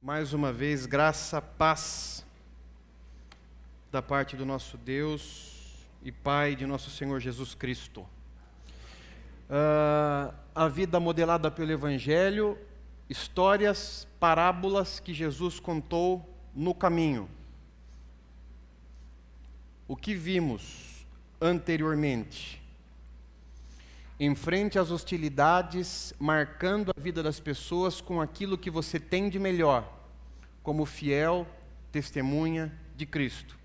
Mais uma vez, graça, paz da parte do nosso Deus e Pai de nosso Senhor Jesus Cristo. A vida modelada pelo Evangelho, histórias, parábolas que Jesus contou no caminho. O que vimos anteriormente? Em frente às hostilidades, marcando a vida das pessoas com aquilo que você tem de melhor, como fiel testemunha de Cristo.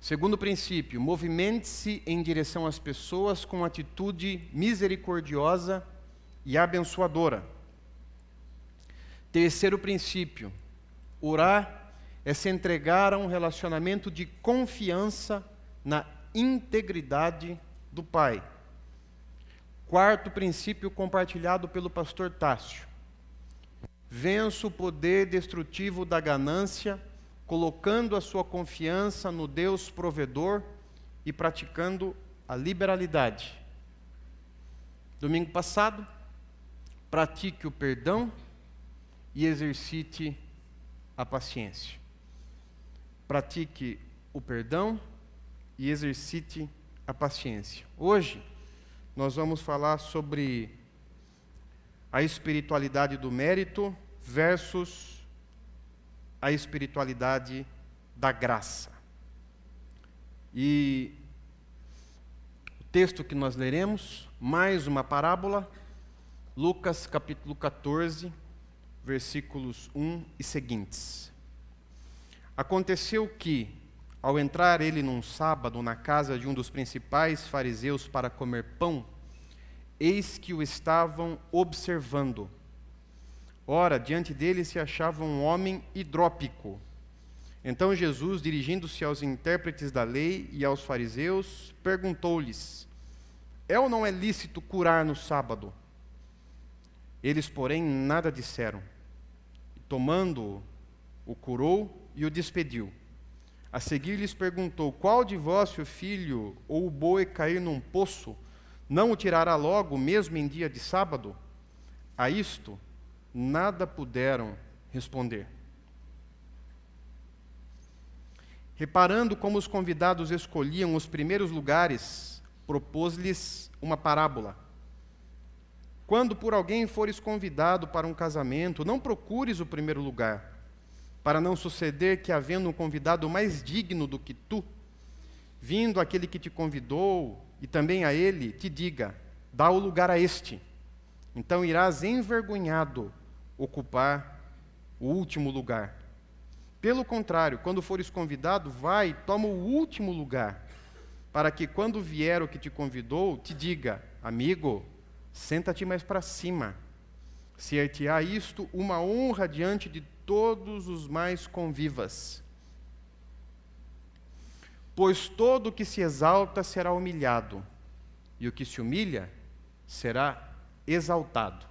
Segundo princípio, movimente-se em direção às pessoas com atitude misericordiosa e abençoadora. Terceiro princípio, orar é se entregar a um relacionamento de confiança na integridade do Pai. Quarto princípio compartilhado pelo pastor Tássio. Vença o poder destrutivo da ganância, colocando a sua confiança no Deus provedor e praticando a liberalidade. Domingo passado, pratique o perdão e exercite a paciência. Pratique o perdão e exercite a paciência. Hoje, nós vamos falar sobre a espiritualidade do mérito versus a espiritualidade da graça. E o texto que nós leremos, mais uma parábola, Lucas capítulo 14, versículos 1 e seguintes. Aconteceu que, ao entrar ele num sábado na casa de um dos principais fariseus para comer pão, eis que o estavam observando. Ora, diante dele se achava um homem hidrópico. Então Jesus, dirigindo-se aos intérpretes da lei e aos fariseus, perguntou-lhes: é ou não é lícito curar no sábado? Eles, porém, nada disseram. E, tomando-o, o curou e o despediu. A seguir lhes perguntou: qual de vós, se o filho ou o boi cair num poço, não o tirará logo, mesmo em dia de sábado? A isto, nada puderam responder. Reparando como os convidados escolhiam os primeiros lugares, propôs-lhes uma parábola. Quando por alguém fores convidado para um casamento, não procures o primeiro lugar, para não suceder que, havendo um convidado mais digno do que tu, vindo aquele que te convidou, e também a ele, te diga: dá o lugar a este. Então irás envergonhado ocupar o último lugar. Pelo contrário, quando fores convidado, vai e toma o último lugar, para que quando vier o que te convidou, te diga: amigo, senta-te mais para cima. Ser-te-á isto uma honra diante de todos os mais convivas. Pois todo o que se exalta será humilhado, e o que se humilha será exaltado.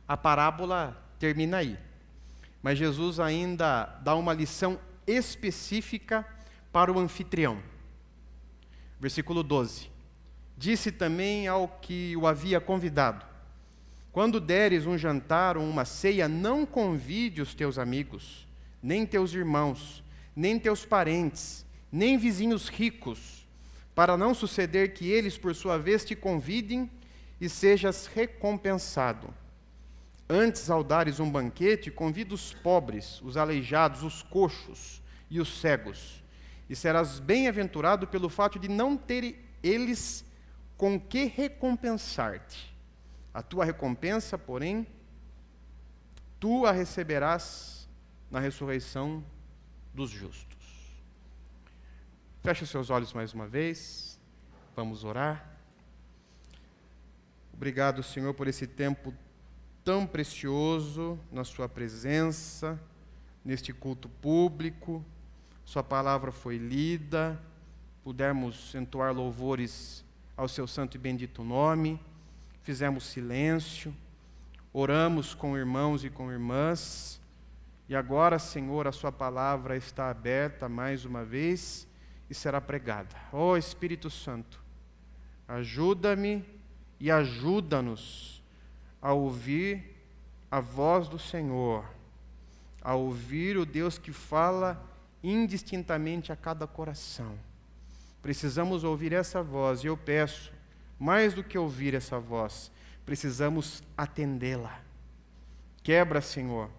A parábola termina aí, mas Jesus ainda dá uma lição específica para o anfitrião. Versículo 12. Disse também ao que o havia convidado: quando deres um jantar ou uma ceia, não convide os teus amigos, nem teus irmãos, nem teus parentes, nem vizinhos ricos, para não suceder que eles, por sua vez, te convidem e sejas recompensado. Antes, ao dares um banquete, convida os pobres, os aleijados, os coxos e os cegos, e serás bem-aventurado pelo fato de não terem eles com que recompensar-te. A tua recompensa, porém, tu a receberás na ressurreição dos justos. Feche os seus olhos mais uma vez. Vamos orar. Obrigado, Senhor, por esse tempo tão precioso na sua presença, neste culto público. Sua palavra foi lida, pudemos entoar louvores ao seu santo e bendito nome. Fizemos silêncio, oramos com irmãos e com irmãs, e agora, Senhor, a sua palavra está aberta mais uma vez e será pregada. Ó Espírito Santo, ajuda-me e ajuda-nos a ouvir a voz do Senhor, a ouvir o Deus que fala indistintamente a cada coração. Precisamos ouvir essa voz, e eu peço, mais do que ouvir essa voz, precisamos atendê-la. Quebra, Senhor,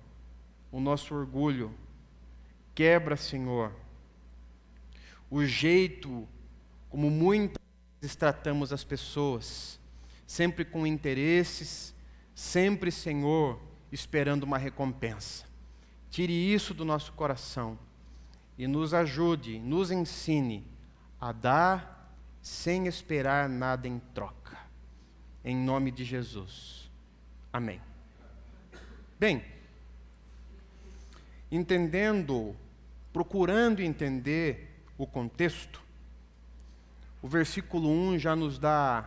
o nosso orgulho. Quebra, Senhor, o jeito como muitas vezes tratamos as pessoas, sempre com interesses, sempre, Senhor, esperando uma recompensa. Tire isso do nosso coração e nos ajude, nos ensine a dar sem esperar nada em troca. Em nome de Jesus. Amém. Bem, procurando entender o contexto, o versículo 1 já nos dá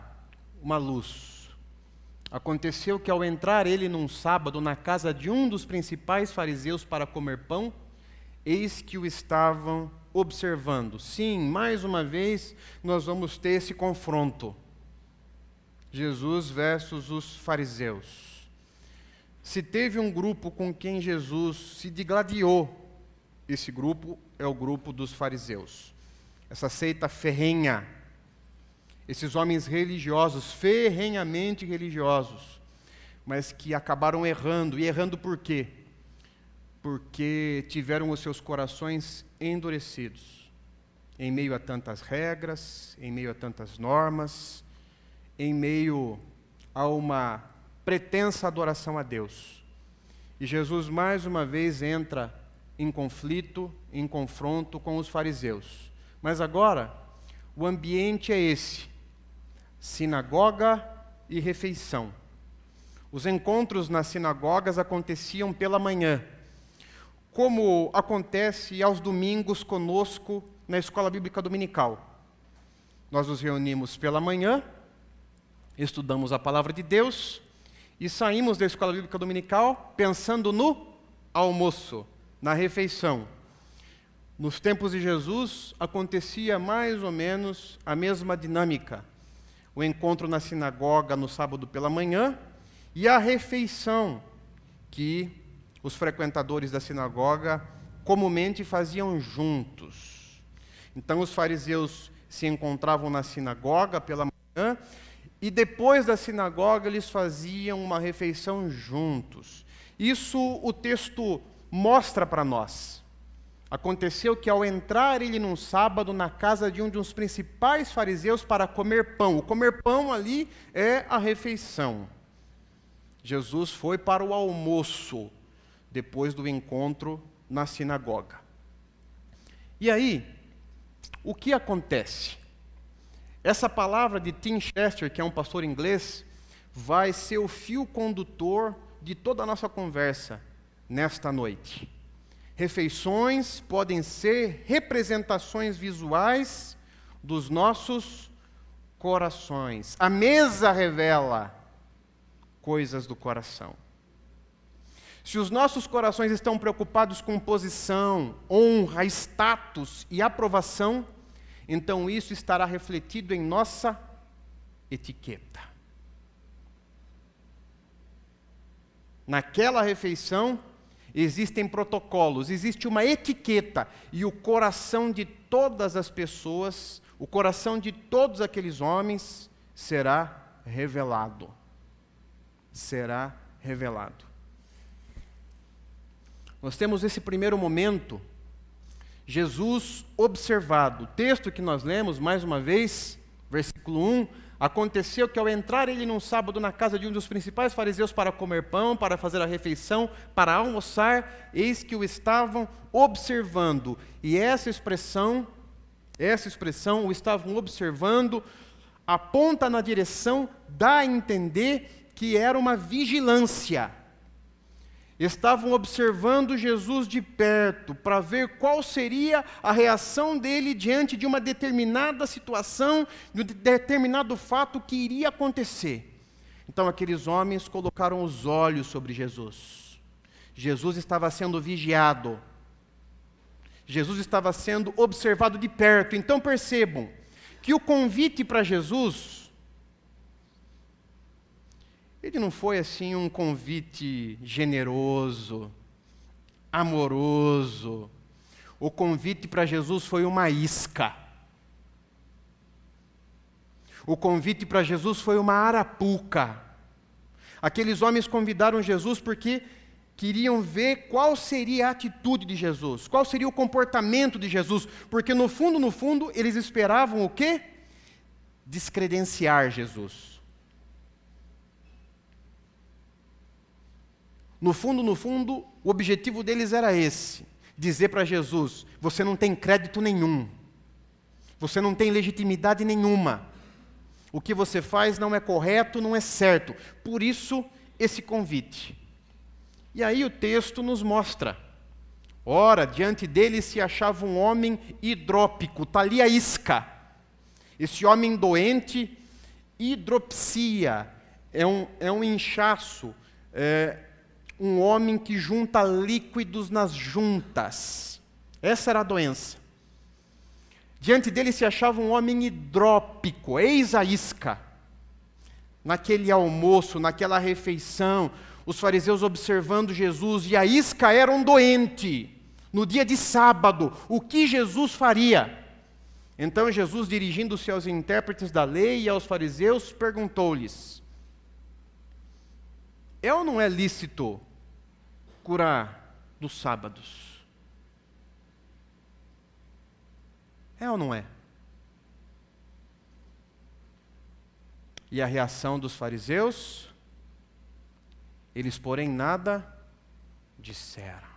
uma luz. Aconteceu que ao entrar ele num sábado na casa de um dos principais fariseus para comer pão, eis que o estavam observando. Sim, mais uma vez nós vamos ter esse confronto. Jesus versus os fariseus. Se teve um grupo com quem Jesus se digladiou, esse grupo é o grupo dos fariseus. Essa seita ferrenha, esses homens religiosos, ferrenhamente religiosos, mas que acabaram errando. E errando por quê? Porque tiveram os seus corações endurecidos, em meio a tantas regras, em meio a tantas normas, em meio a uma pretensa adoração a Deus. E Jesus mais uma vez entra em conflito, em confronto com os fariseus. Mas agora, o ambiente é esse: sinagoga e refeição. Os encontros nas sinagogas aconteciam pela manhã, como acontece aos domingos conosco na escola bíblica dominical. Nós nos reunimos pela manhã, estudamos a palavra de Deus e saímos da escola bíblica dominical pensando no almoço, na refeição. Nos tempos de Jesus acontecia mais ou menos a mesma dinâmica. O encontro na sinagoga no sábado pela manhã e a refeição que os frequentadores da sinagoga comumente faziam juntos. Então os fariseus se encontravam na sinagoga pela manhã e depois da sinagoga eles faziam uma refeição juntos. Isso o texto mostra para nós. Aconteceu que ao entrar ele num sábado na casa de um dos principais fariseus para comer pão. O comer pão ali é a refeição. Jesus foi para o almoço depois do encontro na sinagoga. E aí, o que acontece? Essa palavra de Tim Chester, que é um pastor inglês, vai ser o fio condutor de toda a nossa conversa nesta noite. Refeições podem ser representações visuais dos nossos corações. A mesa revela coisas do coração. Se os nossos corações estão preocupados com posição, honra, status e aprovação, então isso estará refletido em nossa etiqueta. Naquela refeição, existem protocolos, existe uma etiqueta, e o coração de todas as pessoas, o coração de todos aqueles homens será revelado. Será revelado. Nós temos esse primeiro momento, Jesus observado. O texto que nós lemos, mais uma vez, versículo 1, aconteceu que ao entrar ele num sábado na casa de um dos principais fariseus para comer pão, para fazer a refeição, para almoçar, eis que o estavam observando. E essa expressão, o estavam observando, aponta na direção, dá a entender que era uma vigilância. Estavam observando Jesus de perto para ver qual seria a reação dele diante de uma determinada situação, de um determinado fato que iria acontecer. Então aqueles homens colocaram os olhos sobre Jesus. Jesus estava sendo vigiado. Jesus estava sendo observado de perto. Então percebam que o convite para Jesus, ele não foi assim um convite generoso. amoroso. O convite para Jesus foi uma isca. O convite para Jesus foi uma arapuca. Aqueles homens convidaram Jesus porque queriam ver qual seria a atitude de Jesus, qual seria o comportamento de Jesus, porque no fundo, eles esperavam o quê? Descredenciar Jesus. No fundo, o objetivo deles era esse, dizer para Jesus: você não tem crédito nenhum, você não tem legitimidade nenhuma, o que você faz não é correto, não é certo, por isso esse convite. E aí o texto nos mostra, ora, diante dele se achava um homem hidrópico, está ali a isca, esse homem doente, hidropsia, é um inchaço, um homem que junta líquidos nas juntas. Essa era a doença. Diante dele se achava um homem hidrópico, eis a isca. Naquele almoço, naquela refeição, os fariseus observando Jesus, e a isca era um doente. No dia de sábado, o que Jesus faria? Então Jesus, dirigindo-se aos intérpretes da lei e aos fariseus, perguntou-lhes: é ou não é lícito curar nos sábados? É ou não é? E a reação dos fariseus? Eles, porém, nada disseram.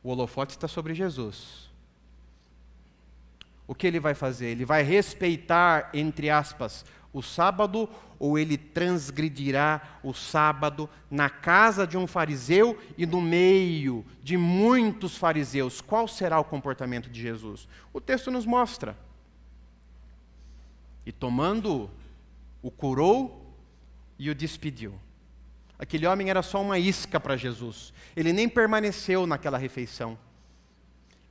O holofote está sobre Jesus. O que ele vai fazer? Ele vai respeitar, entre aspas, o sábado, ou ele transgredirá o sábado na casa de um fariseu e no meio de muitos fariseus? Qual será o comportamento de Jesus? O texto nos mostra. E tomando, o curou e o despediu. Aquele homem era só uma isca para Jesus. Ele nem permaneceu naquela refeição.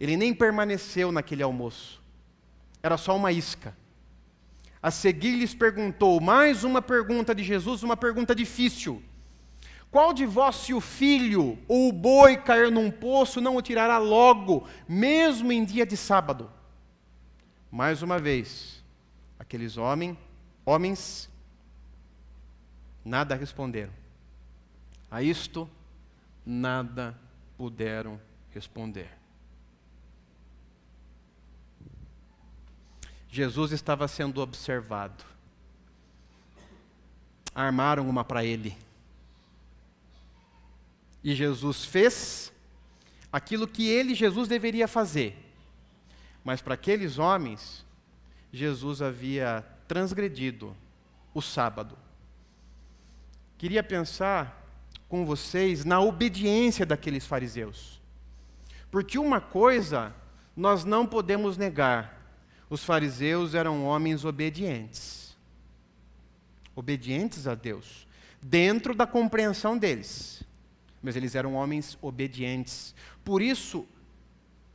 Ele nem permaneceu naquele almoço. Era só uma isca. A seguir lhes perguntou, mais uma pergunta de Jesus, uma pergunta difícil. Qual de vós, se o filho ou o boi cair num poço, não o tirará logo, mesmo em dia de sábado? Mais uma vez, aqueles homens, nada responderam. A isto, nada puderam responder. Jesus estava sendo observado. Armaram uma para ele. E Jesus fez aquilo que Jesus deveria fazer. Mas para aqueles homens, Jesus havia transgredido o sábado. Queria pensar com vocês na obediência daqueles fariseus. Porque uma coisa nós não podemos negar: os fariseus eram homens obedientes. Obedientes a Deus, dentro da compreensão deles. Mas eles eram homens obedientes. Por isso,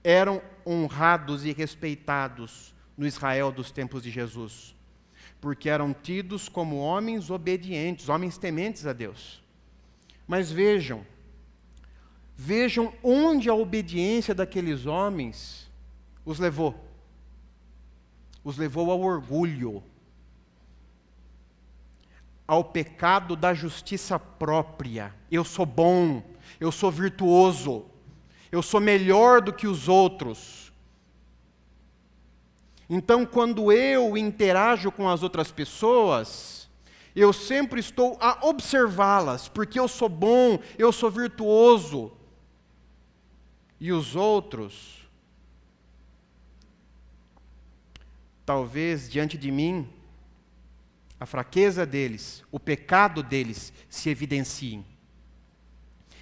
eram honrados e respeitados no Israel dos tempos de Jesus. Porque eram tidos como homens obedientes, homens tementes a Deus. Mas vejam onde a obediência daqueles homens os levou. Os levou ao orgulho, ao pecado da justiça própria. Eu sou bom, eu sou virtuoso, eu sou melhor do que os outros. Então, quando eu interajo com as outras pessoas, eu sempre estou a observá-las, porque eu sou bom, eu sou virtuoso. E os outros, talvez diante de mim, a fraqueza deles, o pecado deles se evidenciem.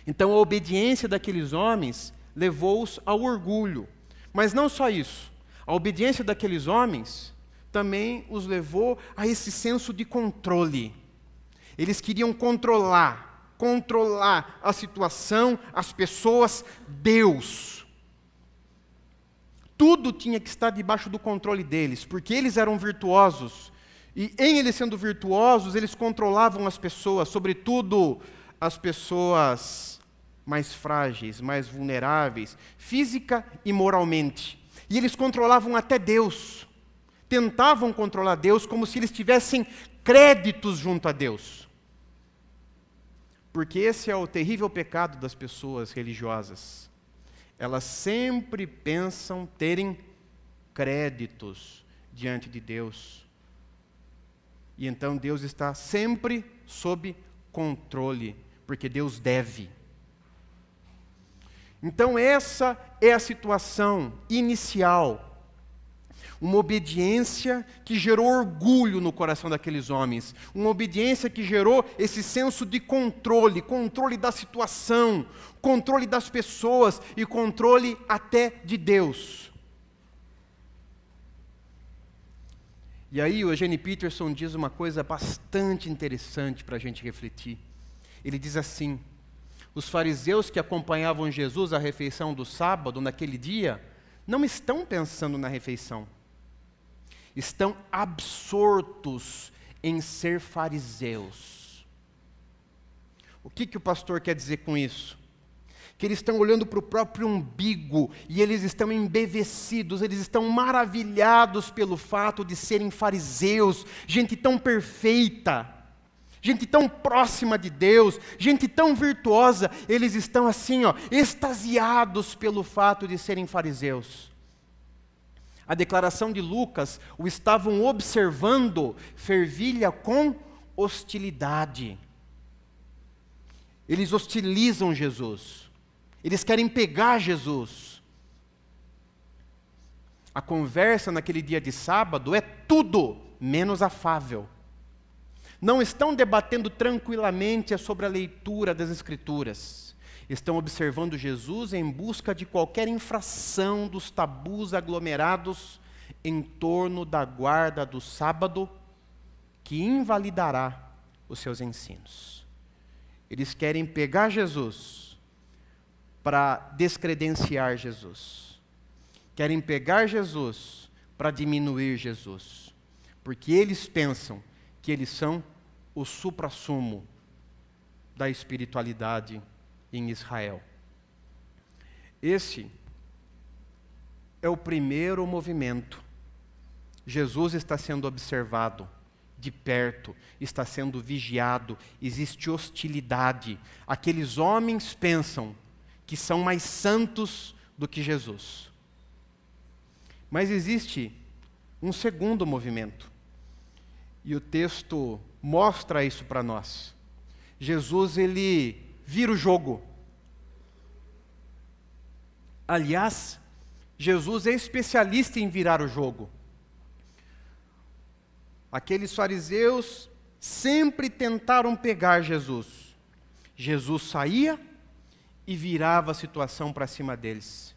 Então a obediência daqueles homens levou-os ao orgulho. Mas não só isso. A obediência daqueles homens também os levou a esse senso de controle. Eles queriam controlar a situação, as pessoas, Deus. Tudo tinha que estar debaixo do controle deles, porque eles eram virtuosos. E em eles sendo virtuosos, eles controlavam as pessoas, sobretudo as pessoas mais frágeis, mais vulneráveis, física e moralmente. E eles controlavam até Deus. Tentavam controlar Deus como se eles tivessem créditos junto a Deus. Porque esse é o terrível pecado das pessoas religiosas. Elas sempre pensam terem créditos diante de Deus. E então Deus está sempre sob controle, porque Deus deve. Então essa é a situação inicial. Uma obediência que gerou orgulho no coração daqueles homens. Uma obediência que gerou esse senso de controle, controle da situação, controle das pessoas e controle até de Deus. E aí o Eugene Peterson diz uma coisa bastante interessante para a gente refletir. Ele diz assim: os fariseus que acompanhavam Jesus à refeição do sábado, naquele dia, não estão pensando na refeição. Estão absortos em ser fariseus. O que o pastor quer dizer com isso? Que eles estão olhando para o próprio umbigo e eles estão embevecidos, eles estão maravilhados pelo fato de serem fariseus, gente tão perfeita, gente tão próxima de Deus, gente tão virtuosa. Eles estão assim, extasiados pelo fato de serem fariseus. A declaração de Lucas o estavam observando fervilha com hostilidade. Eles hostilizam Jesus. Eles querem pegar Jesus. A conversa naquele dia de sábado é tudo menos afável. Não estão debatendo tranquilamente sobre a leitura das Escrituras. Estão observando Jesus em busca de qualquer infração dos tabus aglomerados em torno da guarda do sábado, que invalidará os seus ensinos. Eles querem pegar Jesus para descredenciar Jesus. Querem pegar Jesus para diminuir Jesus. Porque eles pensam que eles são o suprassumo da espiritualidade em Israel. Esse é o primeiro movimento. Jesus está sendo observado de perto, está sendo vigiado, existe hostilidade. Aqueles homens pensam que são mais santos do que Jesus. Mas existe um segundo movimento. E o texto mostra isso para nós. Jesus, ele vira o jogo. Aliás, Jesus é especialista em virar o jogo. Aqueles fariseus sempre tentaram pegar Jesus. Jesus saía e virava a situação para cima deles.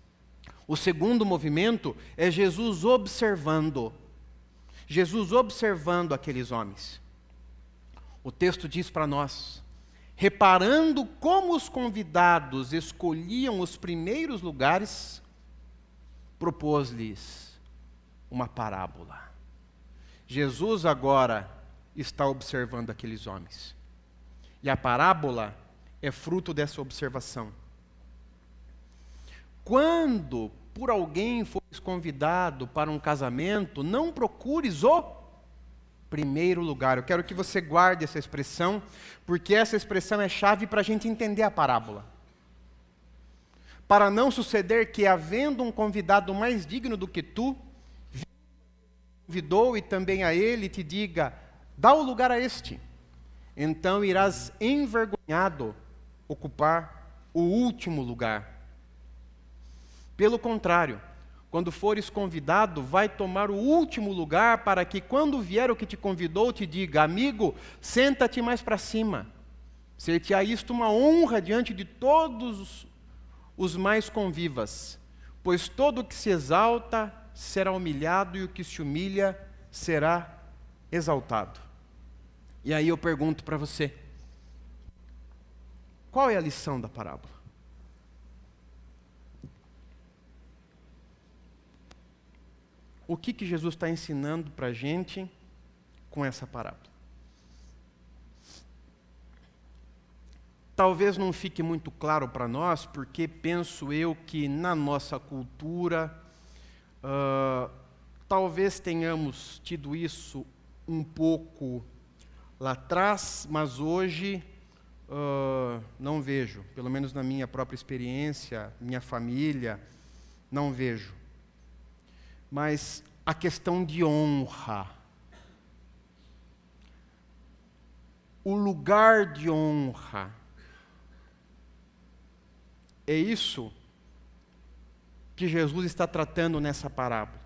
O segundo movimento é Jesus observando. Jesus observando aqueles homens. O texto diz para nós: reparando como os convidados escolhiam os primeiros lugares, propôs-lhes uma parábola. Jesus agora está observando aqueles homens. E a parábola é fruto dessa observação. Quando por alguém fores convidado para um casamento, não procures o primeiro lugar. Eu quero que você guarde essa expressão, porque essa expressão é chave para a gente entender a parábola. Para não suceder que, havendo um convidado mais digno do que tu, convidou e também a ele te diga: dá o lugar a este. Então irás envergonhado ocupar o último lugar. Pelo contrário, quando fores convidado, vai tomar o último lugar, para que quando vier o que te convidou, te diga: amigo, senta-te mais para cima. Ser-te-á isto uma honra diante de todos os mais convivas, pois todo o que se exalta será humilhado, e o que se humilha será exaltado. E aí eu pergunto para você: qual é a lição da parábola? O que Jesus está ensinando para a gente com essa parábola? talvez não fique muito claro para nós, porque penso eu que na nossa cultura, talvez tenhamos tido isso um pouco lá atrás, mas hoje não vejo, pelo menos na minha própria experiência, minha família, não vejo. Mas a questão de honra, o lugar de honra, é isso que Jesus está tratando nessa parábola.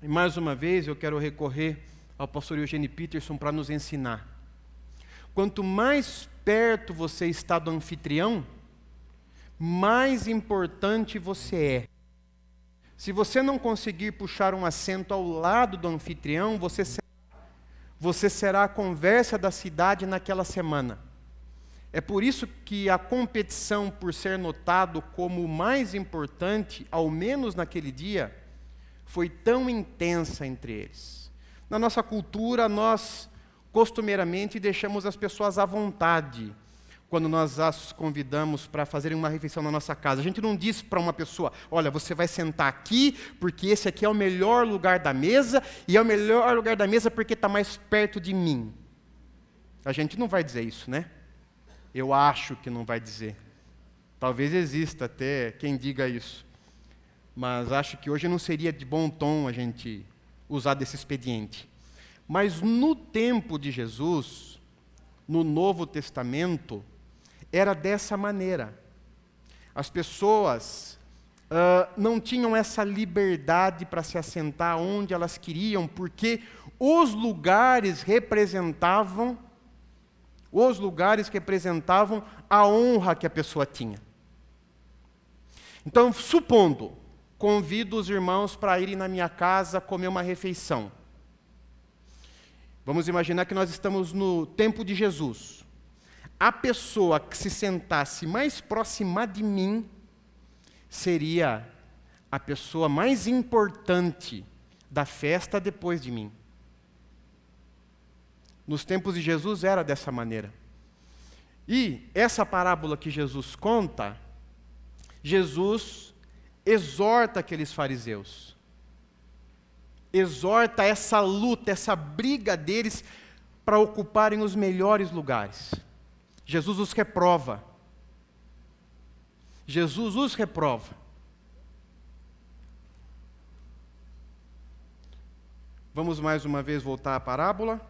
E mais uma vez eu quero recorrer ao pastor Eugene Peterson para nos ensinar. Quanto mais perto você está do anfitrião, mais importante você é. Se você não conseguir puxar um assento ao lado do anfitrião, você será a conversa da cidade naquela semana. É por isso que a competição por ser notado como o mais importante, ao menos naquele dia, foi tão intensa entre eles. Na nossa cultura, nós costumeiramente deixamos as pessoas à vontade quando nós as convidamos para fazerem uma refeição na nossa casa. A gente não diz para uma pessoa, olha, você vai sentar aqui, porque esse aqui é o melhor lugar da mesa, e é o melhor lugar da mesa porque está mais perto de mim. A gente não vai dizer isso, né? Eu acho que não vai dizer. Talvez exista até quem diga isso. Mas acho que hoje não seria de bom tom a gente usar desse expediente. Mas no tempo de Jesus, no Novo Testamento, era dessa maneira. As pessoas não tinham essa liberdade para se assentar onde elas queriam, porque os lugares representavam a honra que a pessoa tinha. Então, supondo, convido os irmãos para irem na minha casa comer uma refeição. Vamos imaginar que nós estamos no tempo de Jesus. A pessoa que se sentasse mais próxima de mim seria a pessoa mais importante da festa depois de mim. Nos tempos de Jesus era dessa maneira. E essa parábola que Jesus conta, Jesus exorta aqueles fariseus. Exorta essa luta, essa briga deles para ocuparem os melhores lugares. Jesus os reprova. Jesus os reprova. Vamos mais uma vez voltar à parábola.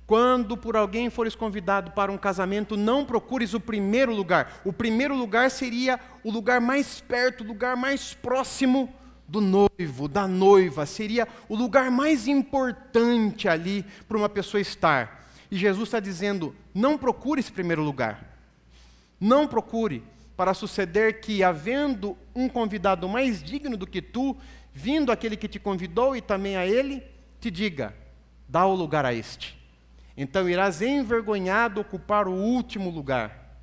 Quando por alguém fores convidado para um casamento, não procures o primeiro lugar. O primeiro lugar seria o lugar mais perto, o lugar mais próximo do noivo, da noiva. Seria o lugar mais importante ali para uma pessoa estar. E Jesus está dizendo, não procure esse primeiro lugar. Não procure, para suceder que, havendo um convidado mais digno do que tu, vindo aquele que te convidou e também a ele, te diga, dá o lugar a este. Então irás envergonhado ocupar o último lugar.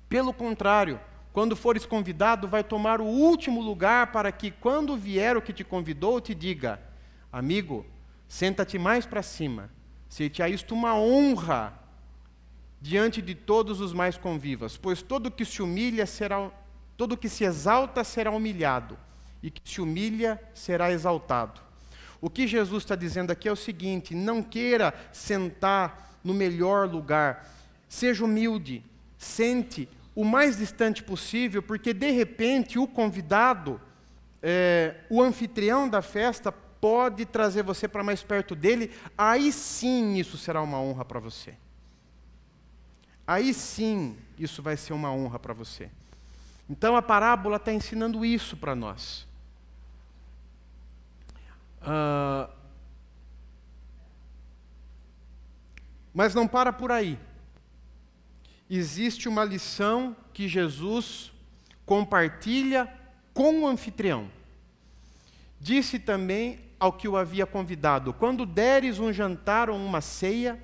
Pelo contrário, quando fores convidado, vai tomar o último lugar para que, quando vier o que te convidou, te diga, amigo, senta-te mais para cima. Ser-te-á isto uma honra diante de todos os mais convivas, pois todo que se exalta será humilhado, e que se humilha será exaltado. O que Jesus está dizendo aqui é o seguinte, não queira sentar no melhor lugar, seja humilde, sente o mais distante possível, porque de repente o convidado, o anfitrião da festa, pode trazer você para mais perto dele, aí sim isso será uma honra para você. Aí sim isso vai ser uma honra para você. Então a parábola está ensinando isso para nós. Mas não para por aí. Existe uma lição que Jesus compartilha com o anfitrião. Disse também ao que o havia convidado, quando deres um jantar ou uma ceia,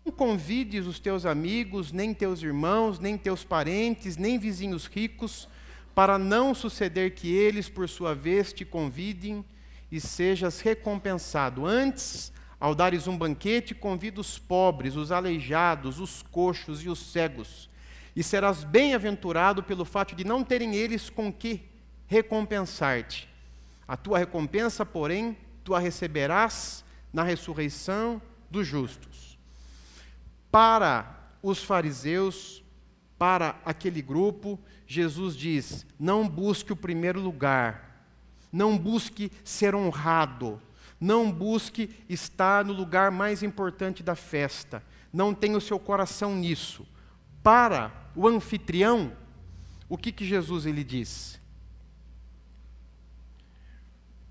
não convides os teus amigos, nem teus irmãos, nem teus parentes, nem vizinhos ricos, para não suceder que eles, por sua vez, te convidem e sejas recompensado. Antes, Ao dares um banquete, convida os pobres, os aleijados, os coxos e os cegos, e serás bem-aventurado pelo fato de não terem eles com que recompensar-te. A tua recompensa, porém, tu a receberás na ressurreição dos justos. Para os fariseus, para aquele grupo, Jesus diz: não busque o primeiro lugar, não busque ser honrado, não busque estar no lugar mais importante da festa, não tenha o seu coração nisso. Para o anfitrião, o que Jesus ele diz?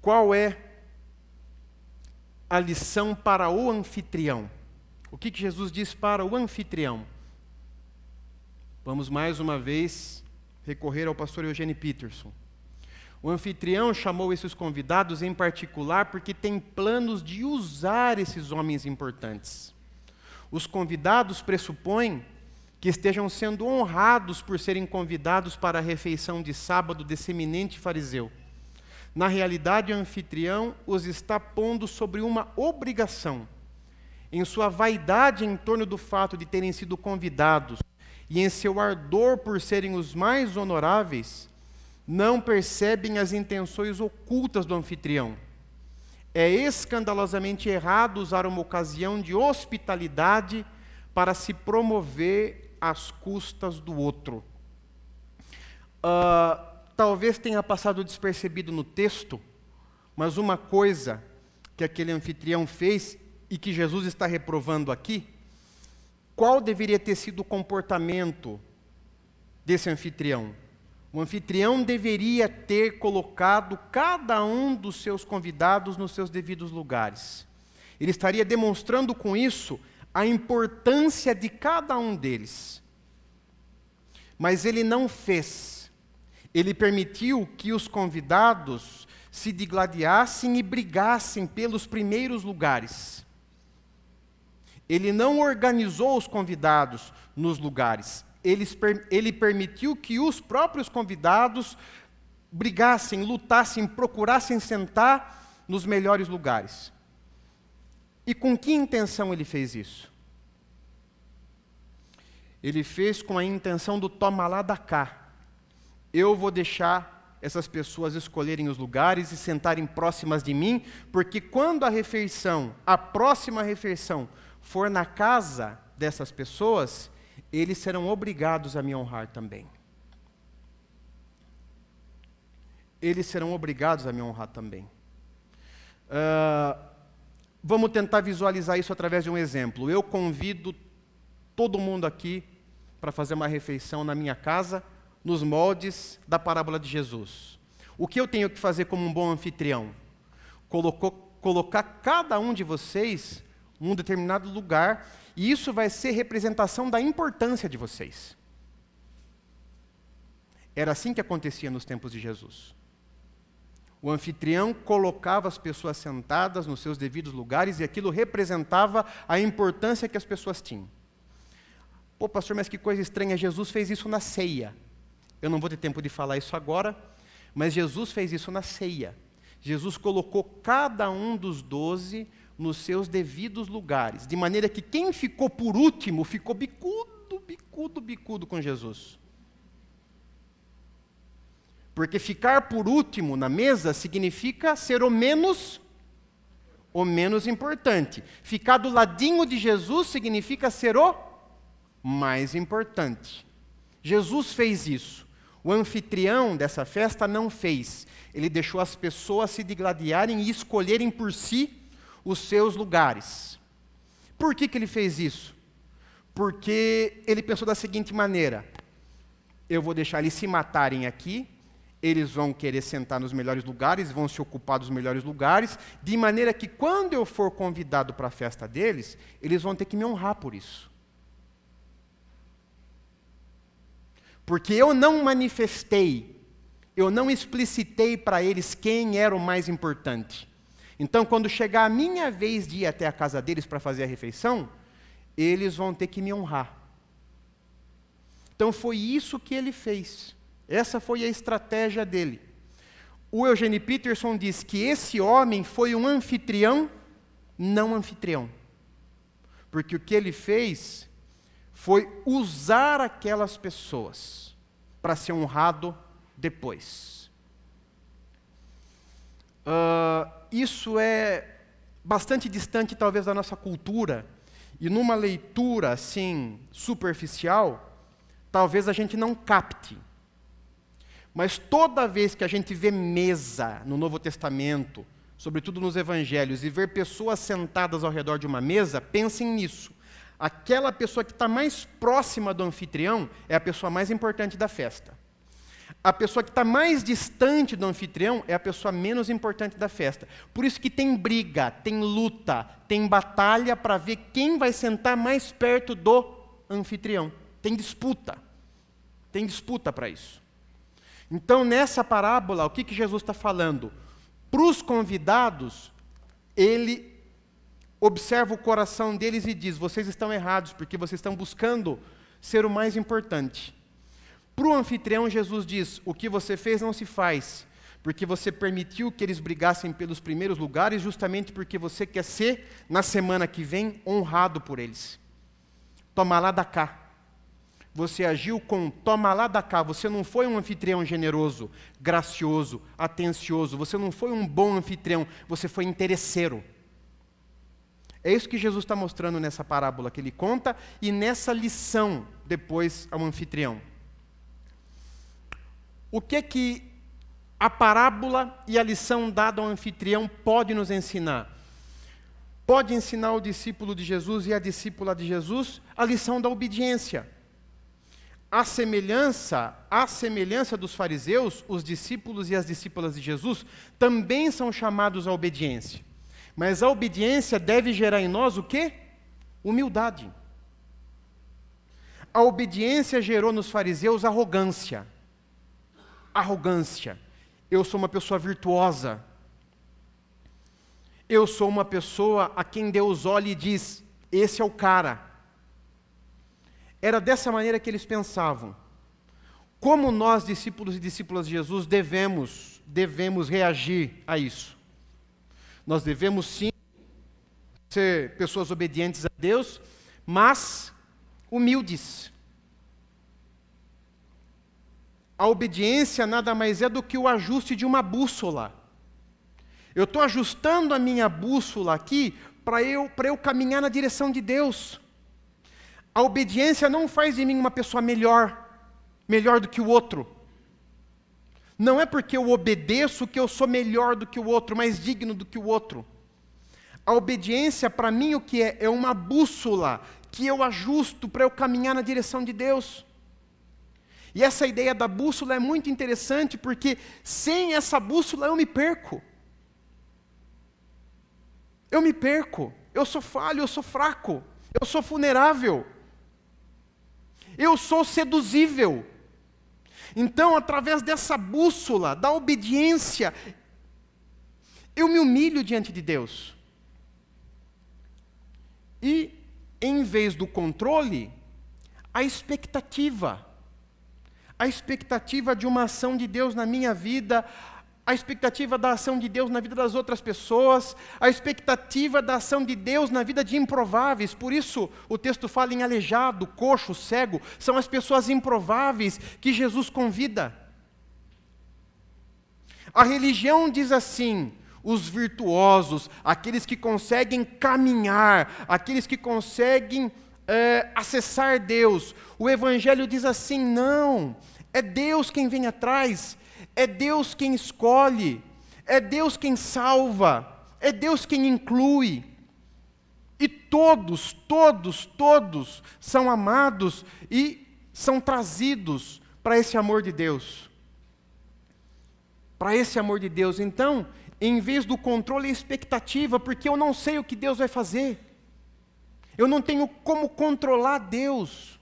Qual é a lição para o anfitrião? O que Jesus diz para o anfitrião? Vamos mais uma vez recorrer ao pastor Eugene Peterson. O anfitrião chamou esses convidados em particular porque tem planos de usar esses homens importantes. Os convidados pressupõem que estejam sendo honrados por serem convidados para a refeição de sábado desse eminente fariseu. Na realidade, o anfitrião os está pondo sobre uma obrigação. Em sua vaidade em torno do fato de terem sido convidados e em seu ardor por serem os mais honoráveis, não percebem as intenções ocultas do anfitrião. É escandalosamente errado usar uma ocasião de hospitalidade para se promover às custas do outro. Talvez tenha passado despercebido no texto, mas uma coisa que aquele anfitrião fez e que Jesus está reprovando aqui, qual deveria ter sido o comportamento desse anfitrião? O anfitrião deveria ter colocado cada um dos seus convidados nos seus devidos lugares. Ele estaria demonstrando com isso a importância de cada um deles. Mas ele não fez. Ele permitiu que os convidados se digladiassem e brigassem pelos primeiros lugares. Ele não organizou os convidados nos lugares. Ele permitiu que os próprios convidados brigassem, lutassem, procurassem sentar nos melhores lugares. E com que intenção ele fez isso? Ele fez com a intenção do toma lá da cá. Eu vou deixar essas pessoas escolherem os lugares e sentarem próximas de mim, porque quando a próxima refeição, for na casa dessas pessoas, eles serão obrigados a me honrar também. Eles serão obrigados a me honrar também. Vamos tentar visualizar isso através de um exemplo. Eu convido todo mundo aqui para fazer uma refeição na minha casa, nos moldes da parábola de Jesus. O que eu tenho que fazer como um bom anfitrião? Colocar cada um de vocês num determinado lugar, e isso vai ser representação da importância de vocês. Era assim que acontecia nos tempos de Jesus. O anfitrião colocava as pessoas sentadas nos seus devidos lugares e aquilo representava a importância que as pessoas tinham. Pô, pastor, mas que coisa estranha, Jesus fez isso na ceia. Eu não vou ter tempo de falar isso agora, mas Jesus fez isso na ceia. Jesus colocou cada um dos 12 nos seus devidos lugares, de maneira que quem ficou por último ficou bicudo com Jesus. Porque ficar por último na mesa significa ser o menos importante. Ficar do ladinho de Jesus significa ser o mais importante. Jesus fez isso. O anfitrião dessa festa não fez. Ele deixou as pessoas se digladiarem e escolherem por si os seus lugares. Por que ele fez isso? Porque ele pensou da seguinte maneira: eu vou deixar eles se matarem aqui, eles vão querer sentar nos melhores lugares, vão se ocupar dos melhores lugares, de maneira que quando eu for convidado para a festa deles, eles vão ter que me honrar por isso. Porque eu não manifestei, eu não explicitei para eles quem era o mais importante. Então, quando chegar a minha vez de ir até a casa deles para fazer a refeição, eles vão ter que me honrar. Então, foi isso que ele fez. Essa foi a estratégia dele. O Eugene Peterson diz que esse homem foi um anfitrião não anfitrião. Porque o que ele fez foi usar aquelas pessoas para ser honrado depois. Isso é bastante distante, talvez, da nossa cultura, e numa leitura, assim, superficial, talvez a gente não capte. Mas toda vez que a gente vê mesa no Novo Testamento, sobretudo nos Evangelhos, e ver pessoas sentadas ao redor de uma mesa, pensem nisso. Aquela pessoa que está mais próxima do anfitrião é a pessoa mais importante da festa. A pessoa que está mais distante do anfitrião é a pessoa menos importante da festa. Por isso que tem briga, tem luta, tem batalha para ver quem vai sentar mais perto do anfitrião. Tem disputa para isso. Então, nessa parábola, o que Jesus está falando? Para os convidados, ele observa o coração deles e diz: vocês estão errados, porque vocês estão buscando ser o mais importante. Para o anfitrião, Jesus diz: o que você fez não se faz, porque você permitiu que eles brigassem pelos primeiros lugares, justamente porque você quer ser, na semana que vem, honrado por eles. Toma lá da cá. Você agiu com toma lá da cá. Você não foi um anfitrião generoso, gracioso, atencioso. Você não foi um bom anfitrião. Você foi interesseiro. É isso que Jesus está mostrando nessa parábola que ele conta e nessa lição depois ao anfitrião. O que a parábola e a lição dada ao anfitrião pode nos ensinar? Pode ensinar o discípulo de Jesus e a discípula de Jesus a lição da obediência. À semelhança dos fariseus, os discípulos e as discípulas de Jesus também são chamados à obediência. Mas a obediência deve gerar em nós o quê? Humildade. A obediência gerou nos fariseus arrogância. Arrogância. Eu sou uma pessoa virtuosa. Eu sou uma pessoa a quem Deus olha e diz: esse é o cara. Era dessa maneira que eles pensavam. Como nós, discípulos e discípulas de Jesus, devemos reagir a isso? Nós devemos sim ser pessoas obedientes a Deus, mas humildes. A obediência nada mais é do que o ajuste de uma bússola. Eu estou ajustando a minha bússola aqui para eu caminhar na direção de Deus. A obediência não faz de mim uma pessoa melhor do que o outro. Não é porque eu obedeço que eu sou melhor do que o outro, mais digno do que o outro. A obediência, para mim, o que é? É uma bússola que eu ajusto para eu caminhar na direção de Deus. E essa ideia da bússola é muito interessante, porque sem essa bússola eu me perco. Eu me perco. Eu sou falho, eu sou fraco. Eu sou vulnerável. Eu sou seduzível. Então, através dessa bússola, da obediência, eu me humilho diante de Deus. E, em vez do controle, a expectativa de uma ação de Deus na minha vida, a expectativa da ação de Deus na vida das outras pessoas, a expectativa da ação de Deus na vida de improváveis. Por isso, o texto fala em aleijado, coxo, cego. São as pessoas improváveis que Jesus convida. A religião diz assim: os virtuosos, aqueles que conseguem caminhar, aqueles que conseguem acessar Deus. O Evangelho diz assim: não, é Deus quem vem atrás. É Deus quem escolhe, é Deus quem salva, é Deus quem inclui. E todos são amados e são trazidos para esse amor de Deus. Para esse amor de Deus. Então, em vez do controle e expectativa, porque eu não sei o que Deus vai fazer. Eu não tenho como controlar Deus.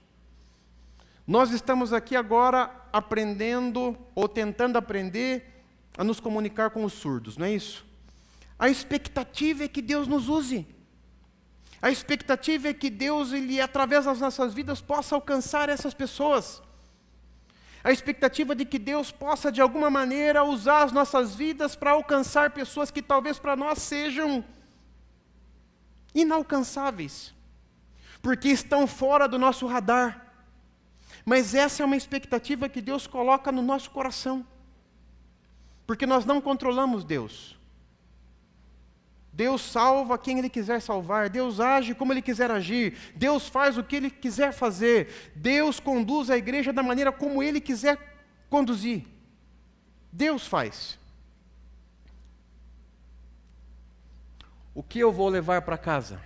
Nós estamos aqui agora aprendendo, ou tentando aprender, a nos comunicar com os surdos, não é isso? A expectativa é que Deus nos use. A expectativa é que Deus, Ele, através das nossas vidas, possa alcançar essas pessoas. A expectativa de que Deus possa, de alguma maneira, usar as nossas vidas para alcançar pessoas que talvez para nós sejam inalcançáveis, porque estão fora do nosso radar. Mas essa é uma expectativa que Deus coloca no nosso coração, porque nós não controlamos Deus. Deus salva quem Ele quiser salvar, Deus age como Ele quiser agir, Deus faz o que Ele quiser fazer, Deus conduz a igreja da maneira como Ele quiser conduzir. Deus faz. O que eu vou levar para casa?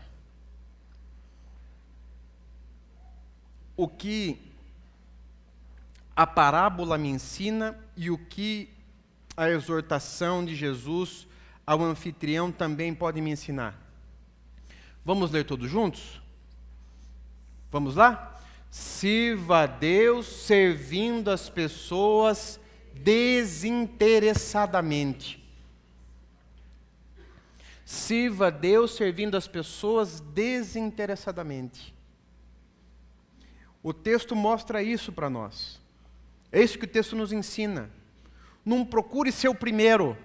O que a parábola me ensina e o que a exortação de Jesus ao anfitrião também pode me ensinar. Vamos ler todos juntos? Vamos lá? Sirva a Deus servindo as pessoas desinteressadamente. Sirva a Deus servindo as pessoas desinteressadamente. O texto mostra isso para nós. É isso que o texto nos ensina. Não procure ser o primeiro.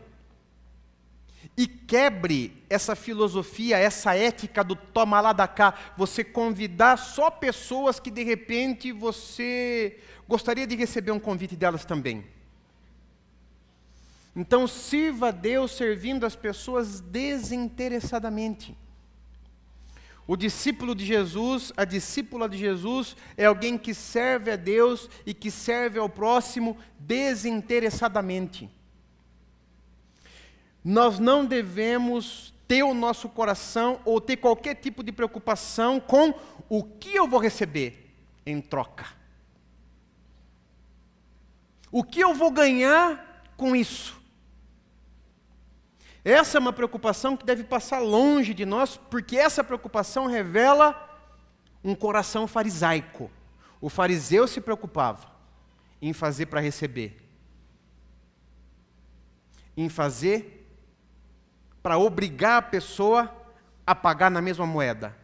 E quebre essa filosofia, essa ética do toma lá da cá. Você convidar só pessoas que de repente você gostaria de receber um convite delas também. Então sirva a Deus servindo as pessoas desinteressadamente. O discípulo de Jesus, a discípula de Jesus, é alguém que serve a Deus e que serve ao próximo desinteressadamente. Nós não devemos ter o nosso coração ou ter qualquer tipo de preocupação com o que eu vou receber em troca. O que eu vou ganhar com isso? Essa é uma preocupação que deve passar longe de nós, porque essa preocupação revela um coração farisaico. O fariseu se preocupava em fazer para receber, em fazer para obrigar a pessoa a pagar na mesma moeda.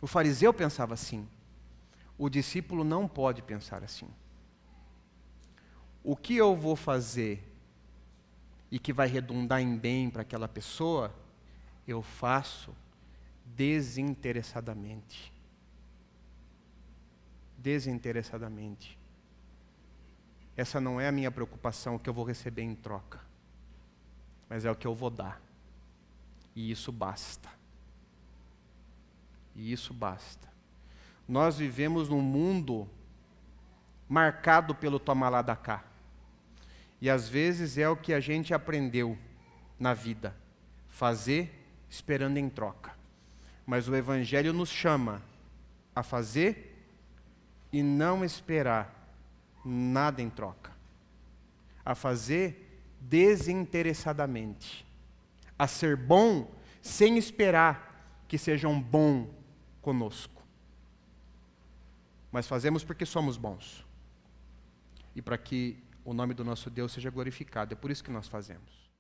O fariseu pensava assim. O discípulo não pode pensar assim. O que eu vou fazer e que vai redundar em bem para aquela pessoa, eu faço desinteressadamente. Desinteressadamente. Essa não é a minha preocupação, o que eu vou receber em troca. Mas é o que eu vou dar. E isso basta. E isso basta. Nós vivemos num mundo marcado pelo toma lá da cá. E às vezes é o que a gente aprendeu na vida. Fazer esperando em troca. Mas o Evangelho nos chama a fazer e não esperar nada em troca. A fazer desinteressadamente. A ser bom sem esperar que sejam bom conosco. Mas fazemos porque somos bons. E para que o nome do nosso Deus seja glorificado. É por isso que nós fazemos.